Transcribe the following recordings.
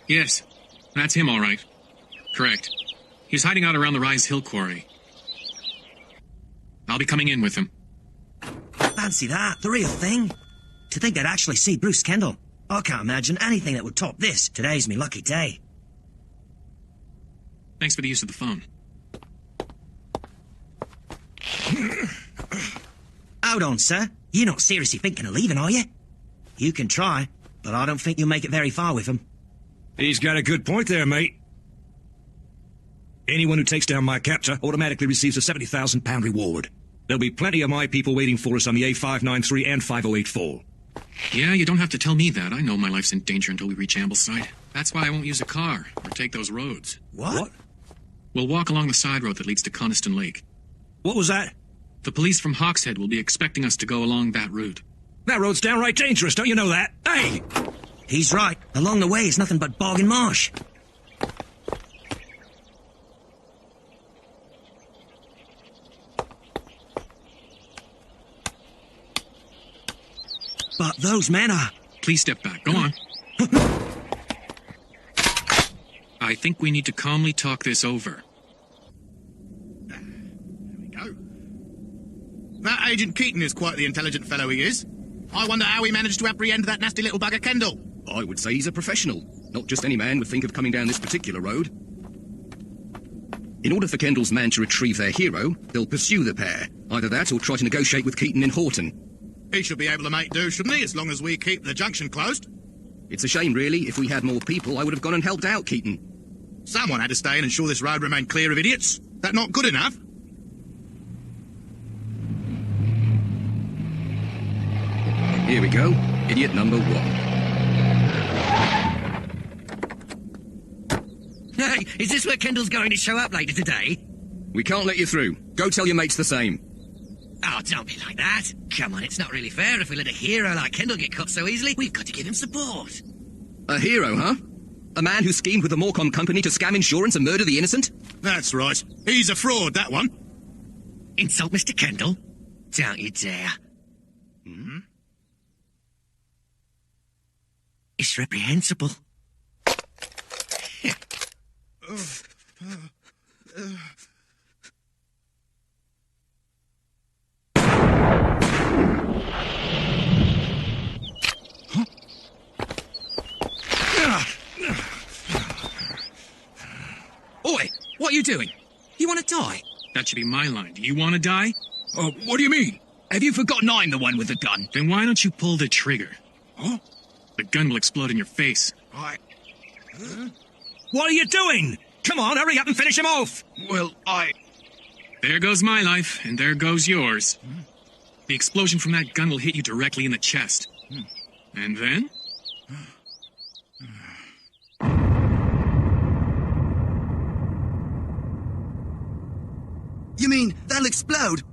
Yes, that's him all right. Correct. He's hiding out around the Rise Hill quarry. I'll be coming in with him. Fancy that, the real thing. To think I'd actually see Bruce Kendall. I can't imagine anything that would top this. Today's me lucky day. Thanks for the use of the phone. Hold on, sir. You're not seriously thinking of leaving, are you? You can try, but I don't think you'll make it very far with him. He's got a good point there, mate. Anyone who takes down my captor automatically receives a £70,000 reward. There'll be plenty of my people waiting for us on the A593 and 5084. Yeah, you don't have to tell me that. I know my life's in danger until we reach Ambleside. That's why I won't use a car or take those roads. What? We'll walk along the side road that leads to Coniston Lake. What was that? The police from Hawkshead will be expecting us to go along that route. That road's downright dangerous, don't you know that? Hey! He's right. Along the way is nothing but bog and marsh. But those men are... Please step back. Go on. I think we need to calmly talk this over. There we go. That Agent Keaton is quite the intelligent fellow he is. I wonder how he managed to apprehend that nasty little bugger Kendall. I would say he's a professional. Not just any man would think of coming down this particular road. In order for Kendall's man to retrieve their hero, they'll pursue the pair. Either that or try to negotiate with Keaton in Horton. He should be able to make do, shouldn't he, as long as we keep the junction closed? It's a shame, really. If we had more people, I would have gone and helped out Keaton. Someone had to stay in and ensure this road remained clear of idiots. That not good enough? Here we go. Idiot number 1. Hey, is this where Kendall's going to show up later today? We can't let you through. Go tell your mates the same. Oh, don't be like that. Come on, it's not really fair if we let a hero like Kendall get caught so easily. We've got to give him support. A hero, huh? A man who schemed with the Morecambe Company to scam insurance and murder the innocent? That's right. He's a fraud, that one. Insult Mr. Kendall? Don't you dare. It's reprehensible. Oi, what are you doing? You want to die? That should be my line. Do you want to die? What do you mean? Have you forgotten I'm the one with the gun? Then why don't you pull the trigger? Huh? The gun will explode in your face. What are you doing? Come on, hurry up and finish him off! Well, There goes my life, and there goes yours. The explosion from that gun will hit you directly in the chest. And then? You mean that'll explode?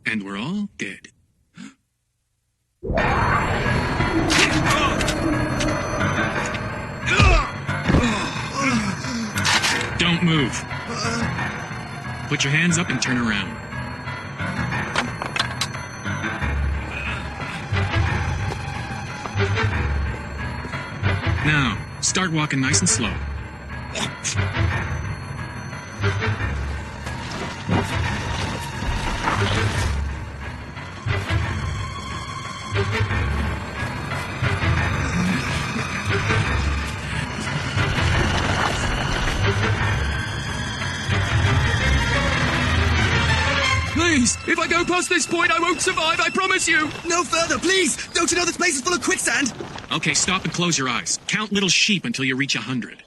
And we're all dead. Don't move. Put your hands up and turn around. Now, start walking nice and slow. please, if I go past this point, I won't survive, I promise you. No further, please! Don't you know this place is full of quicksand? Okay, stop and close your eyes. Count little sheep until you reach 100.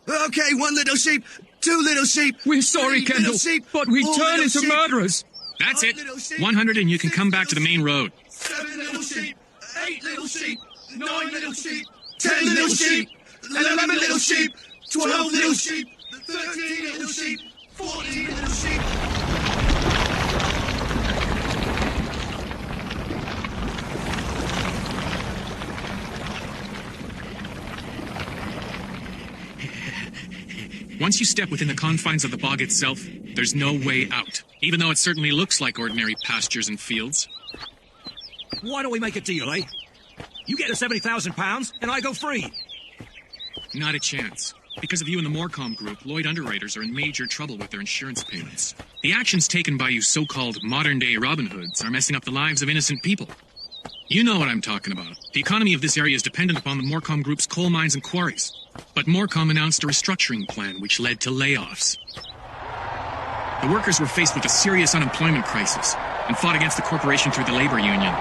Okay, 1 little sheep, 2 little sheep. We're sorry, 3 Kendall, little sheep, but we 4 turn little into sheep, murderers. That's 5 it. little sheep, 100 and you can 6 come back to the little main road. 7 little sheep, 8 little sheep, 9 little sheep, 10 little sheep, 11 little sheep, 12 little sheep, 13 little sheep, 14 little sheep. Once you step within the confines of the bog itself, there's no way out, even though it certainly looks like ordinary pastures and fields. Why don't we make a deal, eh? You get the £70,000 and I go free. Not a chance. Because of you and the Morecom group, Lloyd underwriters are in major trouble with their insurance payments. The actions taken by you so-called modern-day Robin Hoods are messing up the lives of innocent people. You know what I'm talking about. The economy of this area is dependent upon the Morecom group's coal mines and quarries. But Morecom announced a restructuring plan which led to layoffs. The workers were faced with a serious unemployment crisis and fought against the corporation through the labor union.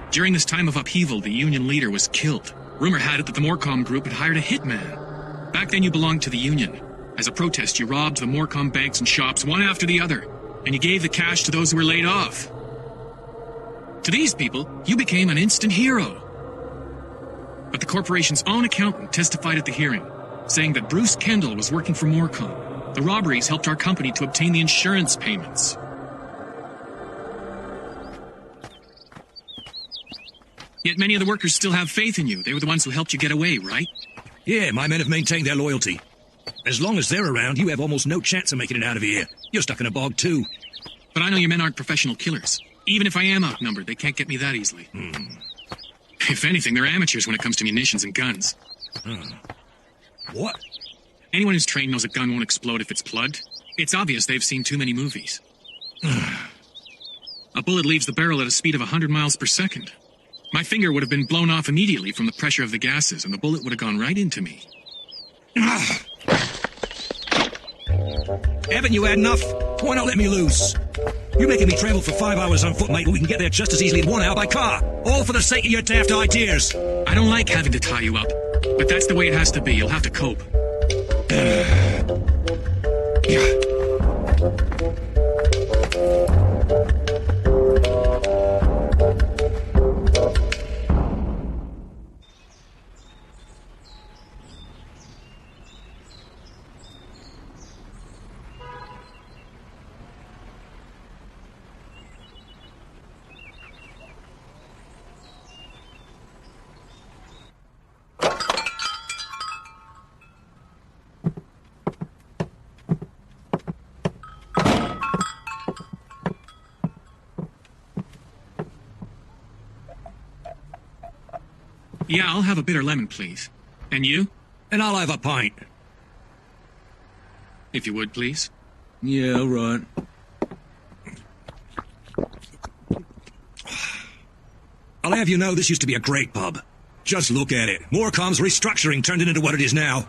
During this time of upheaval, the union leader was killed. Rumor had it that the Morecom group had hired a hitman. Back then you belonged to the union. As a protest, you robbed the Morecom banks and shops one after the other, and you gave the cash to those who were laid off. To these people, you became an instant hero. But the corporation's own accountant testified at the hearing, saying that Bruce Kendall was working for Morecom. The robberies helped our company to obtain the insurance payments. Yet many of the workers still have faith in you. They were the ones who helped you get away, right? Yeah, my men have maintained their loyalty. As long as they're around, you have almost no chance of making it out of here. You're stuck in a bog, too. But I know your men aren't professional killers. Even if I am outnumbered, they can't get me that easily. If anything, they're amateurs when it comes to munitions and guns. What? Anyone who's trained knows a gun won't explode if it's plugged. It's obvious they've seen too many movies. A bullet leaves the barrel at a speed of 100 miles per second. My finger would have been blown off immediately from the pressure of the gases, and the bullet would have gone right into me. Haven't you had enough? Why not let me loose? You're making me travel for 5 hours on foot, mate, when we can get there just as easily in 1 hour by car. All for the sake of your daft ideas. I don't like having to tie you up, but that's the way it has to be. You'll have to cope. Yeah, I'll have a bitter lemon, please. And you? And I'll have a pint. If you would, please. Yeah, all right. I'll have you know this used to be a great pub. Just look at it. Morecom's restructuring turned it into what it is now.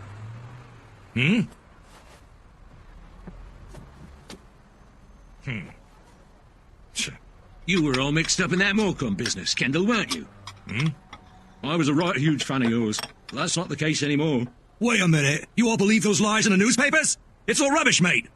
You were all mixed up in that Morecom business, Kendall, weren't you? I was a right huge fan of yours. That's not the case anymore. Wait a minute. You all believe those lies in the newspapers? It's all rubbish, mate.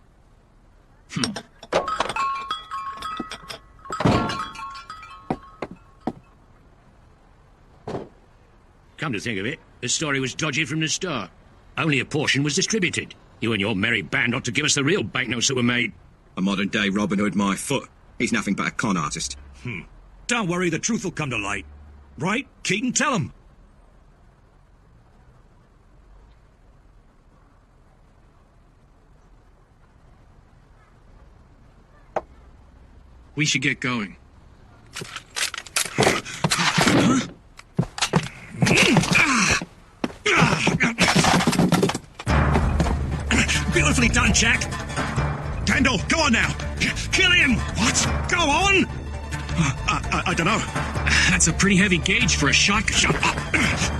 Come to think of it, the story was dodgy from the start. Only a portion was distributed. You and your merry band ought to give us the real banknotes that were made. A modern-day Robin Hood, my foot. He's nothing but a con artist. Don't worry, the truth will come to light. Right? Keaton, tell him. We should get going. Beautifully done, Jack. Kendall, go on now. Kill him! What? Go on! I don't know. That's a pretty heavy gauge for a shotgun.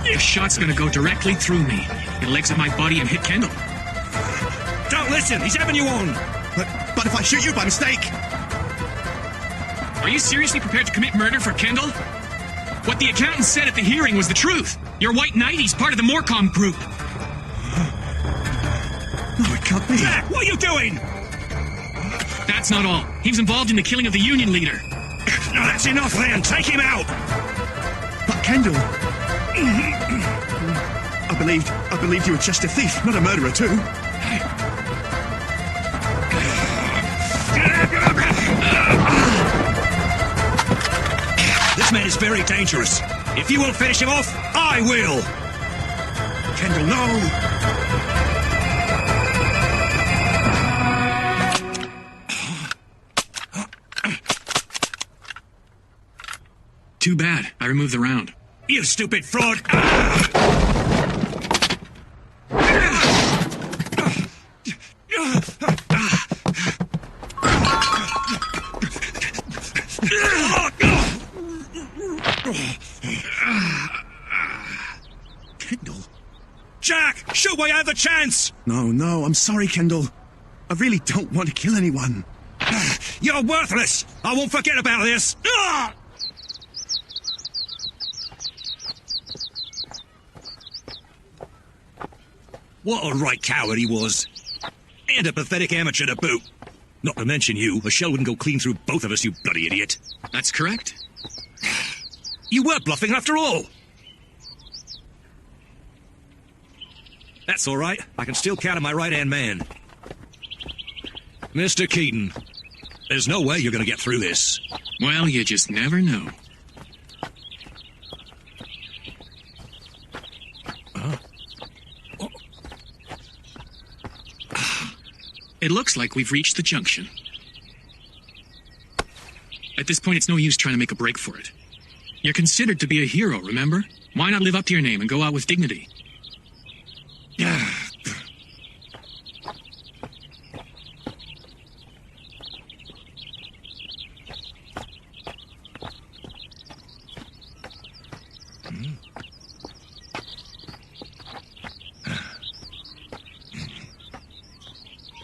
The shot's gonna go directly through me. It'll exit my body and hit Kendall. Don't listen, he's having you on. But if I shoot you by mistake... Are you seriously prepared to commit murder for Kendall? What the accountant said at the hearing was the truth. You're White Knight, he's part of the Morecom group. No, it can't be. Jack, what are you doing? That's not all. He was involved in the killing of the union leader. No, that's enough, then. Take him out. But Kendall... I believed you were just a thief, not a murderer too. This man is very dangerous. If you won't finish him off, I will. Kendall, no! Too bad. I removed the round. You stupid fraud! Kendall? Jack, shoot while you have the chance! No, I'm sorry, Kendall. I really don't want to kill anyone. You're worthless! I won't forget about this! What a right coward he was. And a pathetic amateur to boot. Not to mention you. A shell wouldn't go clean through both of us, you bloody idiot. That's correct. You were bluffing after all. That's all right. I can still count on my right-hand man. Mr. Keaton, there's no way you're going to get through this. Well, you just never know. It looks like we've reached the junction. At this point, it's no use trying to make a break for it. You're considered to be a hero, remember? Why not live up to your name and go out with dignity?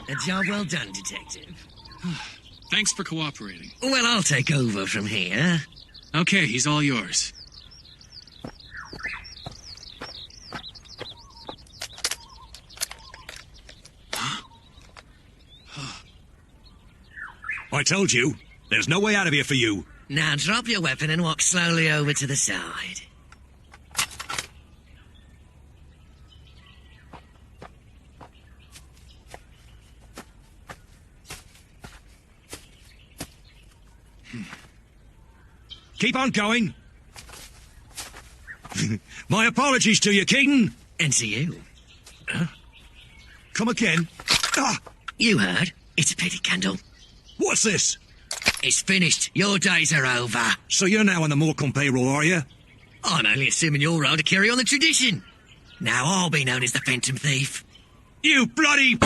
A job well done, Detective. Thanks for cooperating. Well, I'll take over from here. Okay, he's all yours. I told you, there's no way out of here for you. Now drop your weapon and walk slowly over to the side. Keep on going. My apologies to you, Keaton. And to you. Come again. You heard. It's a pity, Kendall. What's this? It's finished. Your days are over. So you're now on the Morecambe payroll, are you? I'm only assuming you're around to carry on the tradition. Now I'll be known as the Phantom Thief. You bloody...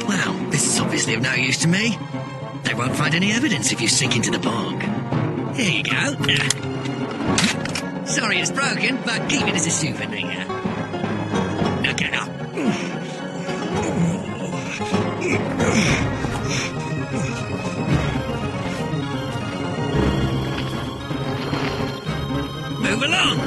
Well, this is obviously of no use to me. They won't find any evidence if you sink into the bog. Here you go. Sorry it's broken, but keep it as a souvenir. Now get up. Move along.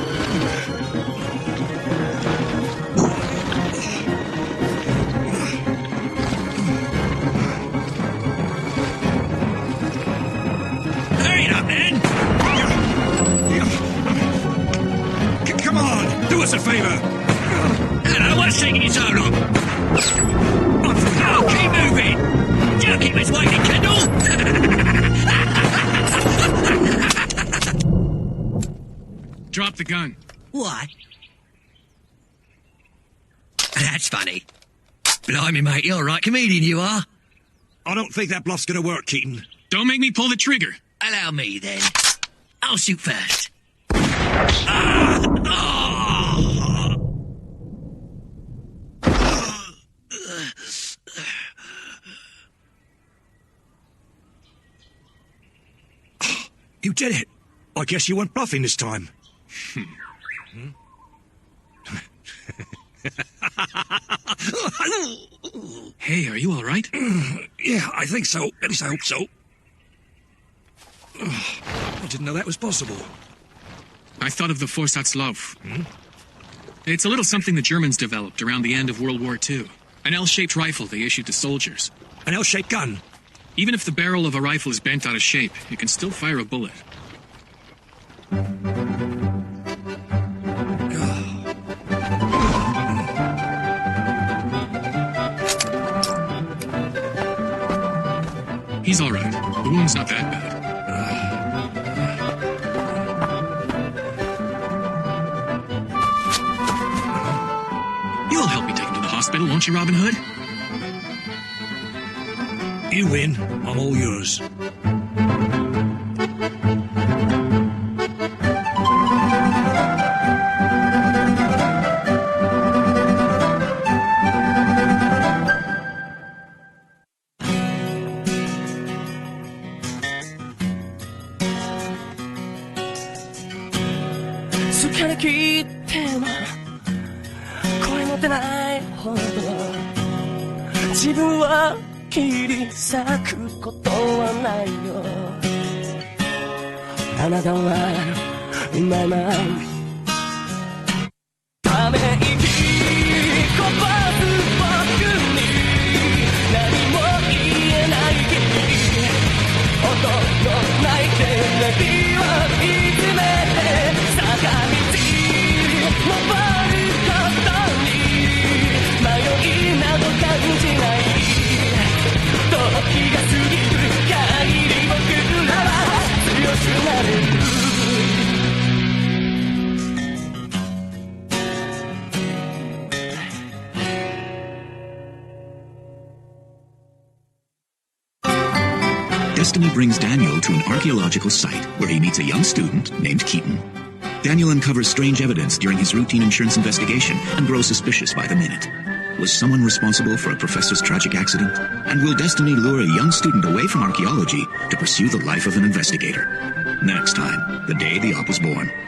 Hurry up, then. Come on, do us a favor. Hello, what's taking you so long? Oh, keep moving. Don't keep us waiting, Kendall. Drop the gun. Why? That's funny. Blimey, mate, you're a right comedian, you are. I don't think that bluff's gonna work, Keaton. Don't make me pull the trigger. Allow me, then. I'll shoot first. You did it. I guess you weren't bluffing this time. Hey, are you all right? Yeah, I think so. At least I hope so. I didn't know that was possible. I thought of the Vorsatzlauf. It's a little something the Germans developed around the end of World War II. An L-shaped rifle they issued to soldiers. An L-shaped gun. Even if the barrel of a rifle is bent out of shape, it can still fire a bullet. He's all right. The wound's not that bad. You'll help me take him to the hospital, won't you, Robin Hood? You win. I'm all yours.疲れ切っても声も出ないほど自分は切り裂くことはないよ。あなたはうまいまいため息こぼす僕に何も言えない君音のないテレビを見つめて坂道登ることに迷いなど感じない時が過ぎる限り僕らは強くなれるDestiny brings Daniel to an archaeological site where he meets a young student named Keaton. Daniel uncovers strange evidence during his routine insurance investigation and grows suspicious by the minute. Was someone responsible for a professor's tragic accident? And will Destiny lure a young student away from archaeology to pursue the life of an investigator? Next time, The Day the Op was Born.